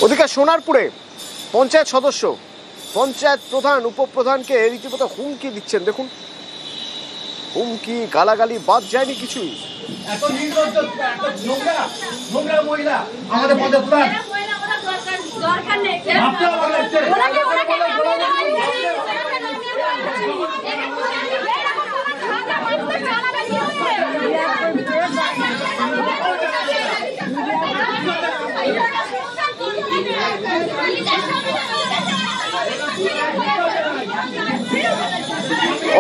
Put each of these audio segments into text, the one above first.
ওদিকে সোনারপুরে পঞ্চায়েত সদস্য পঞ্চায়েত প্রধান উপপ্রধানকে রীতিমতো হুমকি দিচ্ছেন। দেখুন, হুমকি গালাগালি বাদ যায়নি কিছুই। এত নির্লজ্জ, এত নোংরা মহিলা আমাদের পঞ্চায়েত প্রধান দরকার নেই।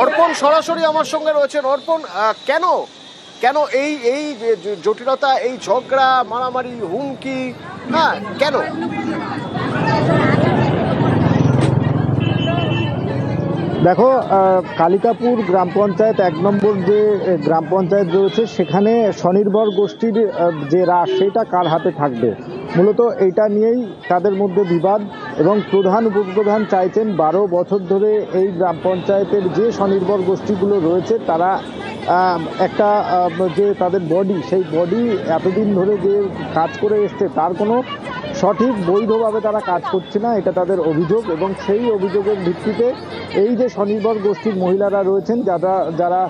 অর্পণ সরাসরি আমার সঙ্গে রয়েছেন। অর্পণ, কেন কেন এই এই জটিলতা, এই ঝগড়া মারামারি হুমকি, কেন? দেখো, কালিকাপুর গ্রাম পঞ্চায়েত 1 নম্বর যে গ্রাম পঞ্চায়েত রয়েছে সেখানে স্বনির্ভর গোষ্ঠীর যে রাশ সেটা কার হাতে থাকবে, মূলত এইটা নিয়েই তাদের মধ্যে বিবাদ। এবং প্রধান উপপ্রধান চাইছেন 12 বছর ধরে এই গ্রাম পঞ্চায়েতের যে স্বনির্ভর গোষ্ঠীগুলো রয়েছে তারা একটা যে তাদের বডি, সেই বডি এতদিন ধরে যে কাজ করে এসছে তার কোনো সঠিক বৈধভাবে তারা কাজ করছে না, এটা তাদের অভিযোগ। এবং সেই অভিযোগের ভিত্তিতে এই যে স্বনির্ভর গোষ্ঠীর মহিলারা রয়েছেন, যারা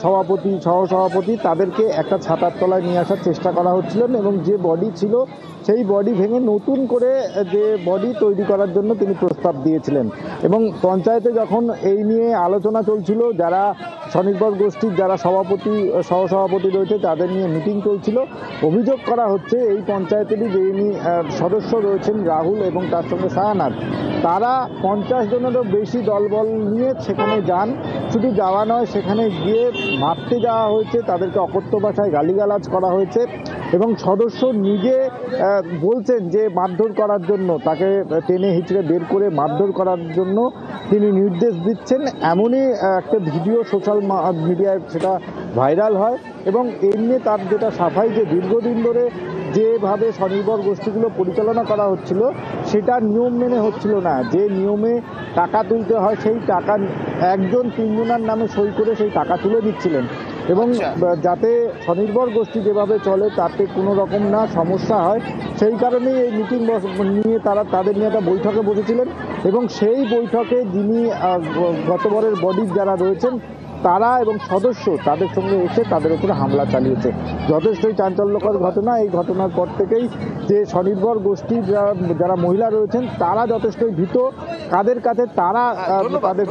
সভাপতি সহসভাপতি, তাদেরকে একটা ছাতার তলায় নিয়ে আসার চেষ্টা করা হচ্ছিল এবং যে বডি ছিল সেই বডি ভেঙে নতুন করে যে বডি তৈরি করার জন্য তিনি প্রস্তাব দিয়েছিলেন। এবং পঞ্চায়েতে যখন এই নিয়ে আলোচনা চলছিল, যারা স্বনির্ভর গোষ্ঠীর যারা সভাপতি সহসভাপতি রয়েছে তাদের নিয়ে মিটিং চলছিল, অভিযোগ করা হচ্ছে এই পঞ্চায়েতেরই যিনি সদস্য রয়েছেন রাহুল এবং তার সঙ্গে শাহানাজ, তারা 50 জনেরও বেশি দলবল নিয়ে সেখানে যান। শুধু যাওয়া নয়, সেখানে গিয়ে মারতে যাওয়া হয়েছে, তাদেরকে অকথ্য ভাষায় গালিগালাজ করা হয়েছে এবং সদস্য নিজে বলছেন যে মারধর করার জন্য, তাকে টেনে হিচড়ে বের করে মারধর করার জন্য তিনি নির্দেশ দিচ্ছেন। এমনই একটা ভিডিও সোশ্যাল মিডিয়ায় সেটা ভাইরাল হয় এবং এই নিয়ে তার যেটা সাফাই, যে দীর্ঘদিন ধরে যেভাবে স্বনির্ভর গোষ্ঠীগুলো পরিচালনা করা হচ্ছিল সেটা নিয়ম মেনে হচ্ছিল না। যে নিয়মে টাকা তুলতে হয় সেই টাকা একজন 3 জনের নামে সই করে সেই টাকা তুলে দিচ্ছিলেন এবং যাতে স্বনির্ভর গোষ্ঠী যেভাবে চলে তাতে কোনো রকম না সমস্যা হয়, সেই কারণেই এই মিটিং নিয়ে তাদের নিয়ে একটা বৈঠকে বসেছিলেন। এবং সেই বৈঠকে যিনি গতবারের বডির যারা রয়েছেন তারা এবং সদস্য তাদের সঙ্গে এসে তাদের উপরে হামলা চালিয়েছে। যথেষ্টই চাঞ্চল্যকর ঘটনা। এই ঘটনার পর থেকেই যে স্বনির্ভর গোষ্ঠীর যারা মহিলা রয়েছেন তারা যথেষ্টই ভীত, কাদের কাছে তারা তাদের